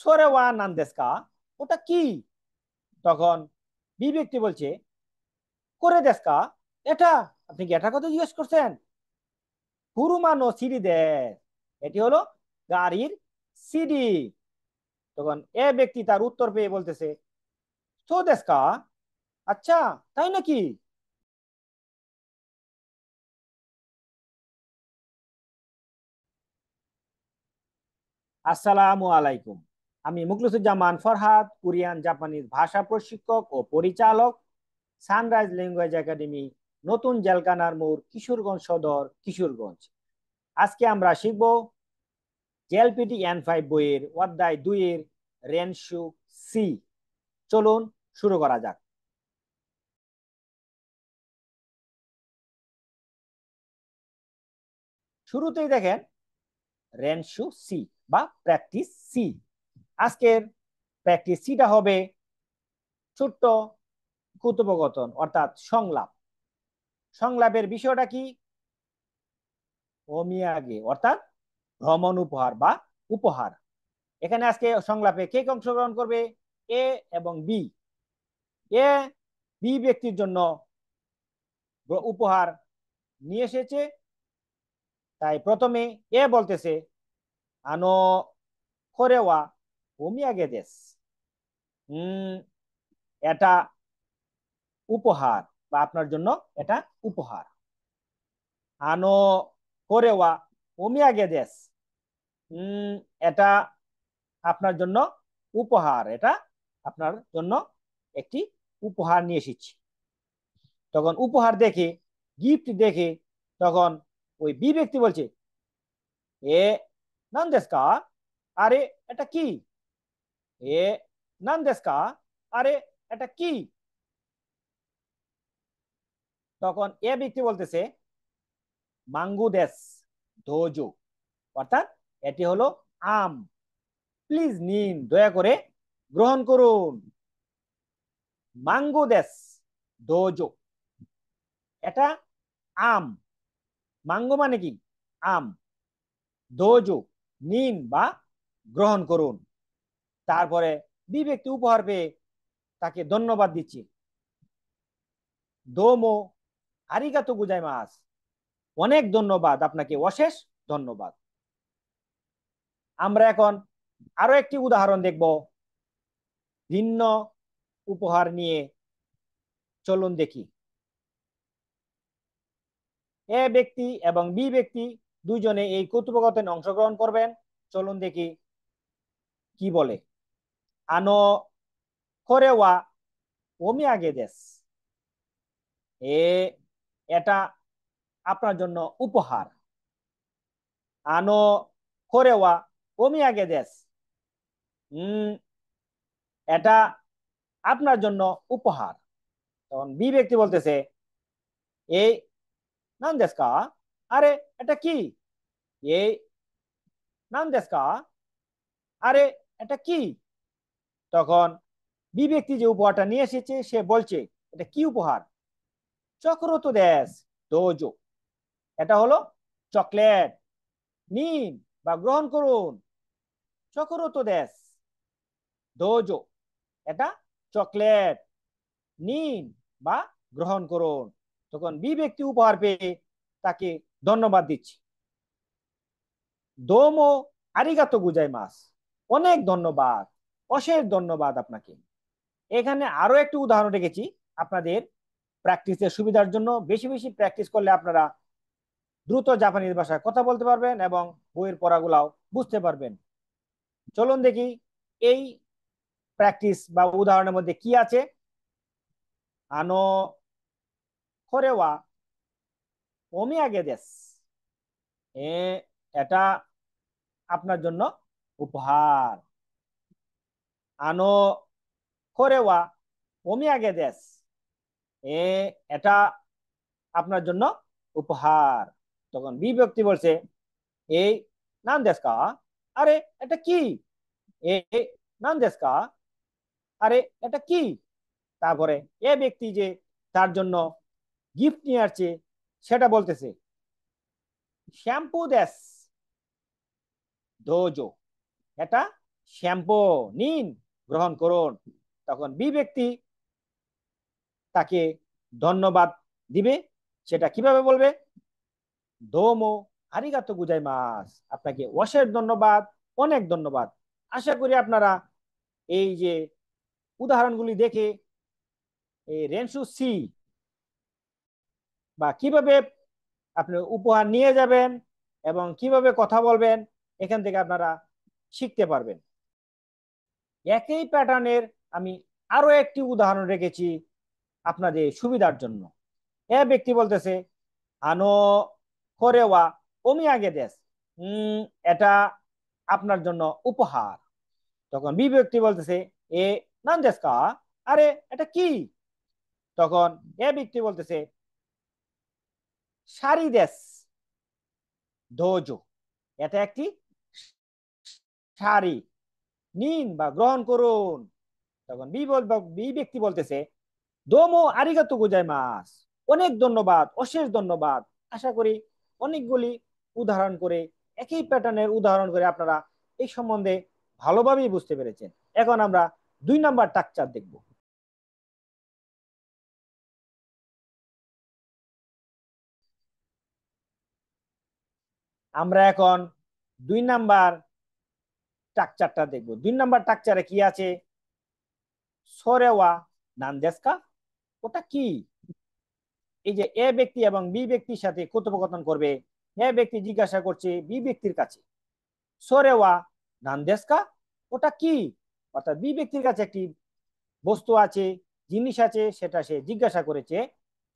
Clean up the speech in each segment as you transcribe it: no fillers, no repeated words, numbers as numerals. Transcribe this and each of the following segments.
সোরে ওয়া নান্দেস্কা, ওটা কি? তখন বি ব্যক্তি বলছে করে দেস্কা, এটা, আপনি কি এটার কথা জিজ্ঞেস করছেন? হুরুমানো সিডি দে, এটি হলো গাড়ির সিডি। তখন এ ব্যক্তি তার উত্তর পেয়ে বলতেছে তো দেস্কা, আচ্ছা, তাই নাকি? আসসালামু আলাইকুম। আমি মুখলিসুজ্জামান ফরহাদ, কোরিয়ান জাপানিজ ভাষা প্রশিক্ষক ও পরিচালক, সানরাইজ ল্যাঙ্গুয়েজ একাডেমি, নতুন জেলকানার মোড়, কিশোরগঞ্জ সদর, কিশোরগঞ্জ। আজকে আমরা শিখব জেএলপিটি N5 বইয়ের অধ্যায় 2 এর রেনশু সি। চলুন শুরু করা যাক। শুরুতেই দেখেন রেনশু সি বা প্র্যাকটিস সি। আজকের প্র্যাকটিস সিটা হবে ছোট্ট কথোপকথন অর্থাৎ সংলাপ। সংলাপের বিষয়টা কি? ওমিয়াগে অর্থাৎ ভ্রমণ উপহার বা উপহার। এখানে আজকে সংলাপে কে অংশগ্রহণ করবে? এ এবং বি। এ বি ব্যক্তির জন্য উপহার নিয়ে এসেছে, তাই প্রথমে এ বলতেছে আনো কোরেওয়া ওমিয়াগে দেস। এটা উপহার বা আপনার জন্য এটা উপহার। আনো কোরেওয়া ওমিয়াগে দেস, এটা আপনার জন্য উপহার, এটা আপনার জন্য একটি উপহার নিয়ে এসেছি। তখন উপহার দেখে, গিফট দেখে, তখন ওই বি ব্যক্তি বলছে এ নান দেশকা, আরে এটা কি? এ নান দেশকা, আরে এটা কি? তখন এ ব্যক্তি বলতেছে মাঙ্গু দেশ দোজো, অর্থাৎ এটি হলো আম, প্লিজ নিন, দয়া করে গ্রহণ করুন। মাঙ্গু দেশ দোজো, এটা আম। মাঙ্গো মানে কি? আম। দোজো নিন বা গ্রহণ করুন। তারপরে বি ব্যক্তি উপহার পেয়ে তাকে ধন্যবাদ দিচ্ছি। দোমো আরিগাতো গুজাইমাস, অনেক ধন্যবাদ, আপনাকে অশেষ ধন্যবাদ। আমরা এখন আরো একটি উদাহরণ দেখব ভিন্ন উপহার নিয়ে। চলুন দেখি। এ ব্যক্তি এবং বি ব্যক্তি দুইজনে এই কথোপকথনে অংশগ্রহণ করবেন। চলুন দেখি কি বলে। আনো কোরেওয়া ওমিয়াগে দেস, এ এটা আপনার জন্য উপহার। আনো কোরেওয়া ওমিয়াগে দেস, এটা আপনার জন্য উপহার। তখন বি ব্যক্তি বলতেছে এই নান দেশকা, আরে এটা কি? এই নান দেশকা, আরে এটা কি? তখন বি ব্যক্তি যে উপহারটা নিয়ে এসেছে সে বলছে এটা কি উপহার? চক্রত দেশ দোজো, এটা হলো চকলেট, নিন বা গ্রহণ করুন। চক্রত দেশ দোজো, এটা চকলেট, নিন বা গ্রহণ করুন। তখন বি ব্যক্তি উপহার পেয়ে তাকে ধন্যবাদ দিচ্ছি। দোমো আরিগাতো গুজাইমাস, অনেক ধন্যবাদ, অশেষ ধন্যবাদ আপনাকে। এখানে আরো একটি উদাহরণ রেখেছি আপনাদের প্র্যাকটিসের সুবিধার জন্য। বেশি বেশি প্র্যাকটিস করলে আপনারা দ্রুত জাপানিজ ভাষায় কথা বলতে পারবেন এবং বইয়ের পড়াগুলাও বুঝতে পারবেন। চলুন দেখি এই প্র্যাকটিস বা উদাহরণের মধ্যে কি আছে। আনো কোরেওয়া ওমিয়াগে দেস, এ এটা আপনার জন্য উপহার। আনো কোরেওয়া ওমিয়াগে দেস, এ এটা আপনার জন্য উপহার। তখন বি ব্যক্তি বলছে এই নান দেশকা, আরে এটা কি? এ নান দেশকা, আরে এটা কি? তারপরে এ ব্যক্তি যে তার জন্য গিফট নিয়ে আসছে সেটা বলতেছে শ্যাম্পু দেশ দোজো, এটা শ্যাম্পু নিন, গ্রহণ করুন। তখন বি ব্যক্তি তাকে ধন্যবাদ দিবে। সেটা কিভাবে বলবে? দোমো আরিগাতো গুজাইমাস, আপনাকে অশেষ ধন্যবাদ, অনেক ধন্যবাদ। আশা করি আপনারা এই যে উদাহরণগুলি দেখে এই রেনসু সি বা কিভাবে আপনি উপহার নিয়ে যাবেন এবং কিভাবে কথা বলবেন এখান থেকে আপনারা শিখতে পারবেন। একই প্যাটার্নের আমি আরো একটি উদাহরণ রেখেছি আপনাদের সুবিধার জন্য। এ ব্যক্তি বলতেছে আনো করেওয়া ওমি আগে দেশ, এটা আপনার জন্য উপহার। তখন বি ব্যক্তি বলতেছে এ নান দেশ কা, আরে এটা কি? তখন এ ব্যক্তি বলতেছে শাড়ি দেশ দোজো, এটা একটি শাড়ি, নিন বা গ্রহণ করুন। তখন বি ব্যক্তি বলতেছে দোমো আরিগাতো গোজাইমাস, অনেক ধন্যবাদ, অশেষ ধন্যবাদ। আশা করি অনেকগুলি উদাহরণ করে, একই প্যাটার্নের উদাহরণ করে আপনারা এই সম্বন্ধে ভালোভাবেই বুঝতে পেরেছেন। এখন আমরা 2 নাম্বার স্ট্রাকচার দেখব। আমরা এখন 2 নাম্বার স্ট্রাকচারটা দেখব। 2 নাম্বার স্ট্রাকচারে কি আছে? সরেওয়া নান্দেস্কা, ওটা কি? এই যে এ ব্যক্তি এবং বি ব্যক্তির সাথে কথোপকথন করবে, এ ব্যক্তি জিজ্ঞাসা করছে বি ব্যক্তির কাছে সোরেওয়া নান্দেস্কা, ওটা কি? অর্থাৎ বি ব্যক্তির কাছে একটি বস্তু আছে, জিনিস আছে, সেটা সে জিজ্ঞাসা করেছে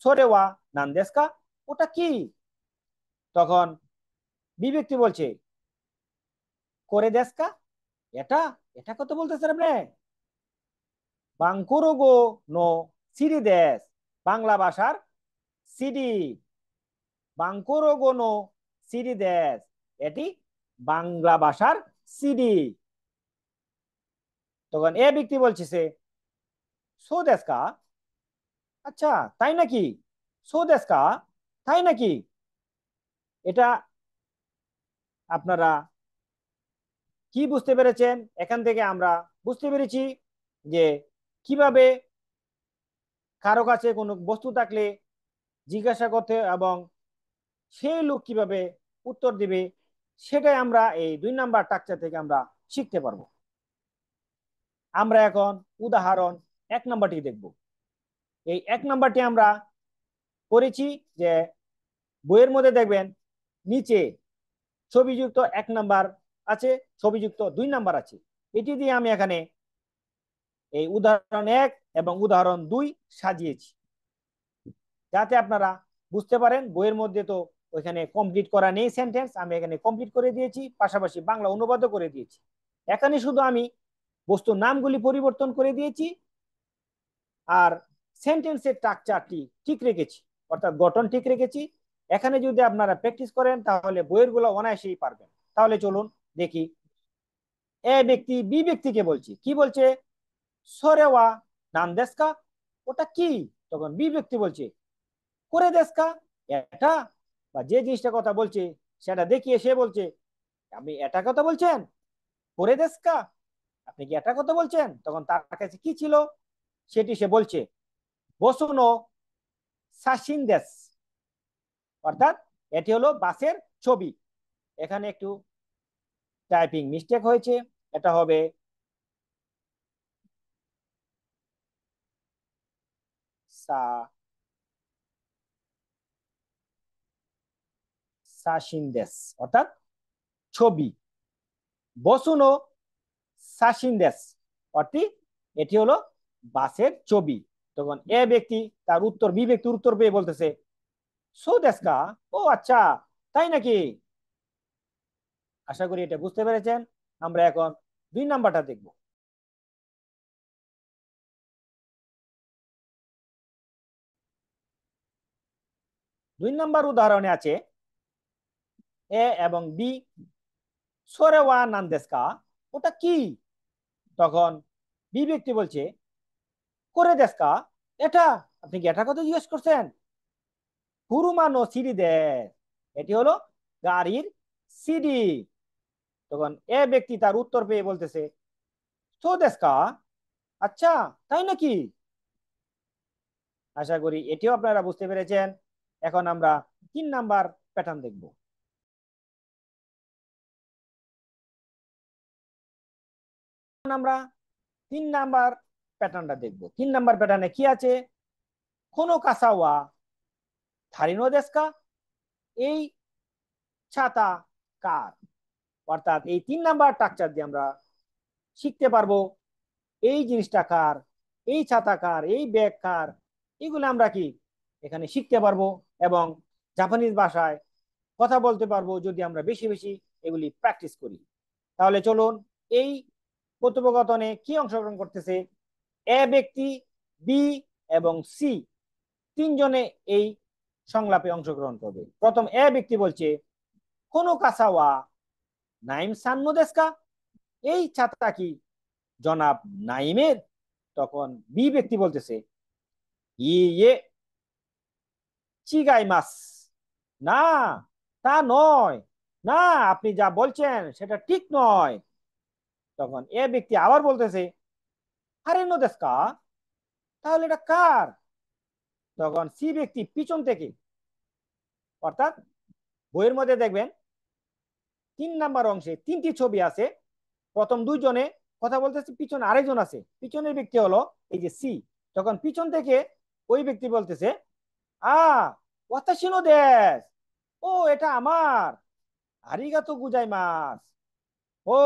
সোরেওয়া নান্দেস্কা, ওটা কি? তখন বি ব্যক্তি বলছে করে দেস্কা, এটা, এটা কত বলতেছেন আপনি? বাংকুরুগো নো সিরি দেশ, বাংলা ভাষার সিডি। বাংকুরুগো নো সিরি দেশ, এটি বাংলা ভাষার সিডি। তখন এ ব্যক্তি বলছে সো দেশ কা, আচ্ছা তাই নাকি, সো দেশ কা, তাই নাকি? এটা আপনারা কি বুঝতে পেরেছেন? এখান থেকে আমরা বুঝতে পেরেছি যে কিভাবে কারো কাছে কোনো বস্তু থাকলে জিজ্ঞাসা করতে এবং সেই লোক কিভাবে উত্তর দিবে, সেটাই আমরা এই 2 নাম্বার স্ট্রাকচার থেকে আমরা শিখতে পারবো। আমরা এখন উদাহরণ 1 নাম্বারটি দেখব। এই 1 নাম্বারটি আমরা করেছি যে বইয়ের মধ্যে দেখবেন নিচে ছবিযুক্ত 1 নাম্বার আছে, ছবিযুক্ত 2 নাম্বার আছে। এটি দিয়ে আমি এখানে এই উদাহরণ 1 এবং উদাহরণ 2 সাজিয়েছি, যাতে আপনারা বুঝতে পারেন বইয়ের মধ্যে তো ওইখানে কমপ্লিট করা নেই সেন্টেন্স, আমি এখানে কমপ্লিট করে দিয়েছি, পাশাপাশি বাংলা অনুবাদও করে দিয়েছি। এখানে শুধু আমি বস্তুর নামগুলি পরিবর্তন করে দিয়েছি আর সেন্টেন্সের স্ট্রাকচারটি ঠিক রেখেছি, অর্থাৎ গঠন ঠিক রেখেছি। এখানে যদি আপনারা প্র্যাকটিস করেন তাহলে বইয়ের গুলো অনায়াসেই পারবেন। তাহলে চলুন দেখি। এ ব্যক্তি বি ব্যক্তিকে বলছি, কি বলছে? সরেওয়া নাম দেশকা, ওটা কি? তখন বি ব্যক্তি বলছে করে দেশকা, এটা বা যে জিনিসটা কথা বলছে সেটা দেখিয়ে সে বলছে আপনি এটা কথা বলছেন করে দেশকা, আপনি কি এটা কথা বলছেন? তখন তার কাছে কি ছিল সেটি সে বলছে বসুনো সাসিন দেশ, অর্থাৎ এটি হলো বাসের ছবি। এখানে একটু টাইপিং মিস্টেক হয়েছে, এটা হবে সা সাসিন দেশ, অর্থাৎ ছবি। বসুনো সাসিন দেশ, অর্থাৎ এটি হলো বাসের ছবি। তখন এ ব্যক্তি তার উত্তর বি ব্যক্তির উত্তর পেয়ে বলতেছে সো দেশকা, ও আচ্ছা তাই নাকি? আশা করি এটা বুঝতে পেরেছেন। আমরা এখন 2 নাম্বারটা দেখব। 2 নাম্বার উদাহরণে আছে এ এবং বি সোরেওয়া নান্দেস্কা, ওটা কি? তখন বি ব্যক্তি বলছে করে দেশকা, এটা, আপনি কি এটা কথা জিজ্ঞেস করছেন? হুরুমা নো সিডি দেশ, এটি হলো গাড়ির সিডি। তখন এ ব্যক্তি তার উত্তর পেয়ে বলতেছে, তো দেশকা, আচ্ছা, তাই নাকি। আশা করি এটিও আপনারা বুঝতে পেরেছেন। এখন আমরা 3 নাম্বার প্যাটার্ন দেখব। আমরা 3 নাম্বার প্যাটার্নটা দেখব। 3 নাম্বার প্যাটার্নে কি আছে? কোনো কাসাওয়া ধারিনো দেশকা, এই ছাতা কার। অর্থাৎ এই 3 নাম্বার স্ট্রাকচার দিয়ে আমরা শিখতে পারবো এই জিনিসটা কার, এই ছাতা কার, এই ব্যাগ কার, এগুলো আমরা কি এখানে শিখতে পারবো এবং জাপানিজ ভাষায় কথা বলতে পারবো যদি আমরা বেশি বেশি এগুলি প্র্যাকটিস করি। তাহলে চলুন, এই কথোপকথনে কি অংশগ্রহণ করতেছে? এ ব্যক্তি, বি এবং সি, 3জনে এই সংলাপে অংশগ্রহণ করবে। প্রথম এ ব্যক্তি বলছে, কোনো কাসাওয়া নাইম সান্নো দেশকা, এই ছাতা কি জনাব নাইমের? তখন বি ব্যক্তি বলতেছে, ইয়ে চিগাইমাস, না, তা নয়, না, আপনি যা বলছেন সেটা ঠিক নয়। তখন এ ব্যক্তি আবার বলতেছে, আরে নো দেশকা, তাহলে এটা কার? তখন সি ব্যক্তি পিছন থেকে, অর্থাৎ বইয়ের মধ্যে দেখবেন 3 নাম্বার অংশে 3টি ছবি আছে। প্রথম 2জনে কথা বলতেছে, পিছনে আরেকজন আছে, পিছনের ব্যক্তি হলো এই যে সি। তখন পিছন থেকে ওই ব্যক্তি বলতেছে, আ ওয়াতাশিনো দেশ, ও এটা আমার, আরিগাতো গুজাইমাস, ও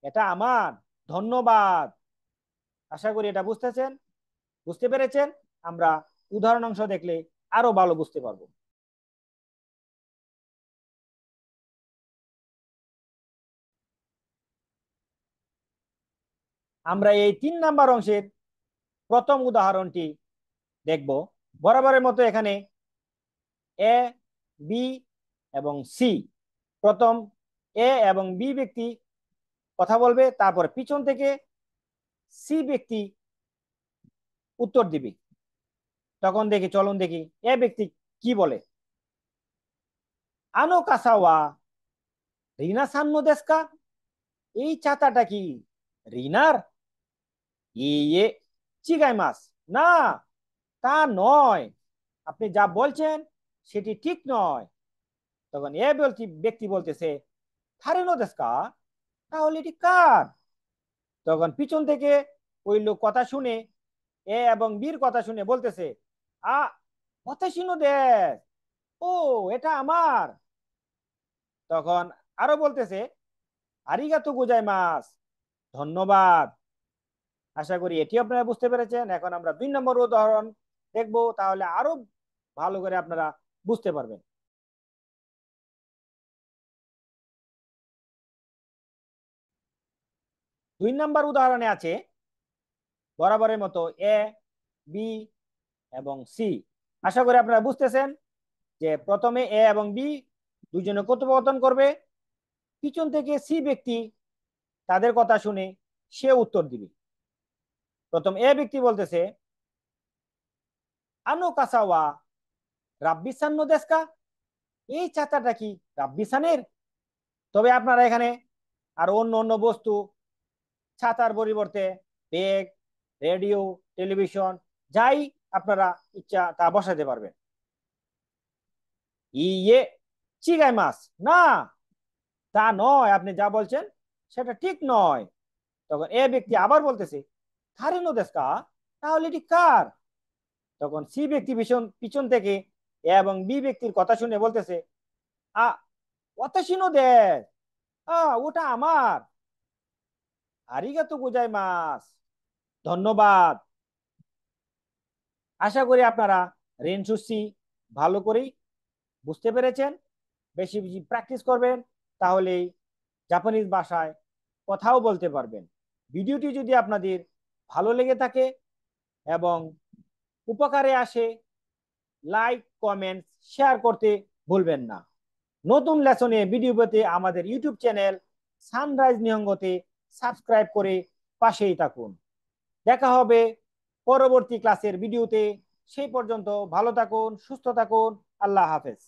এটা আমার, ধন্যবাদ। আশা করি এটা বুঝতে পেরেছেন। আমরা উদাহরণ অংশ দেখলে আরো ভালো বুঝতে পারবো। আমরা এই 3 নাম্বার অংশের প্রথম উদাহরণটি দেখব। বরাবরের মতো এখানে এ, বি এবং সি, প্রথম এ এবং বি ব্যক্তি কথা বলবে, তারপর পিছন থেকে সি ব্যক্তি উত্তর দিবে। তখন চলুন দেখি এ ব্যক্তি কি বলে। আনো কাসাওয়া রিনা সান্নো দেশকা, এই ছাতাটা কি রিনার? ইয়ে চিগাই মাস, না, তা নয়, আপনি যা বলছেন সেটি ঠিক নয়। তখন এ ব্যক্তি বলতেছে, থারেনো দেশকা, তাহলে এটি কার? তখন পিছন থেকে ওই লোক কথা শুনে, এ এবং বীর কথা শুনে বলতেছে, আ হতাশিনো দেশ, ও এটা আমার। তখন আরো বলতেছে, আরিগাতো গোজাই মাস, ধন্যবাদ। আশা করি এটি আপনারা বুঝতে পেরেছেন। এখন আমরা 2 নম্বর উদাহরণ দেখবো, তাহলে আরো ভালো করে আপনারা বুঝতে পারবেন। 2 নম্বর উদাহরণে আছে বরাবরের মতো এ, বি এবং সি। আশা করি আপনারা বুঝতেছেন যে প্রথমে এ এবং বি দুজনে কথোপকথন করবে, পিছন থেকে সি ব্যক্তি তাদের কথা শুনে সে উত্তর দিবে। প্রথম এ ব্যক্তি বলতেছে, আনো কাসাওয়া রাব্বিসান্ন দেশকা, এই ছাতাটা কি রাব্বিসানের? তবে আপনারা এখানে আর অন্য অন্য বস্তু, ছাতার পরিবর্তে ব্যাগ, রেডিও, টেলিভিশন, যাই আপনারা ইচ্ছা তা বসাতে পারবেন। ইয়ে চিগাই মাছ, না, তা নয়, আপনি যা বলছেন সেটা ঠিক নয়। তখন এ ব্যক্তি আবার বলতেছে, কারেনো দেশকা, তাহলে এটি কার? তখন সি ব্যক্তি পিছন পিছন থেকে এ এবং বি ব্যক্তির কথা শুনে বলতেছে, আ অতাশিনো দেশ, ওটা আমার, আরিগাতো গোজাই মাছ, ধন্যবাদ। আশা করি আপনারা রেনসুসি ভালো করেই বুঝতে পেরেছেন। বেশি বেশি প্র্যাকটিস করবেন, তাহলেই জাপানিজ ভাষায় কথাও বলতে পারবেন। ভিডিওটি যদি আপনাদের ভালো লেগে থাকে এবং উপকারে আসে, লাইক, কমেন্ট, শেয়ার করতে ভুলবেন না। নতুন লেসনে ভিডিও পেতে আমাদের ইউটিউব চ্যানেল সানরাইজ নিহঙ্গতে সাবস্ক্রাইব করে পাশেই থাকুন। দেখা হবে পরবর্তী ক্লাসের ভিডিওতে। সেই পর্যন্ত ভালো থাকুন, সুস্থ থাকুন। আল্লাহ হাফেজ।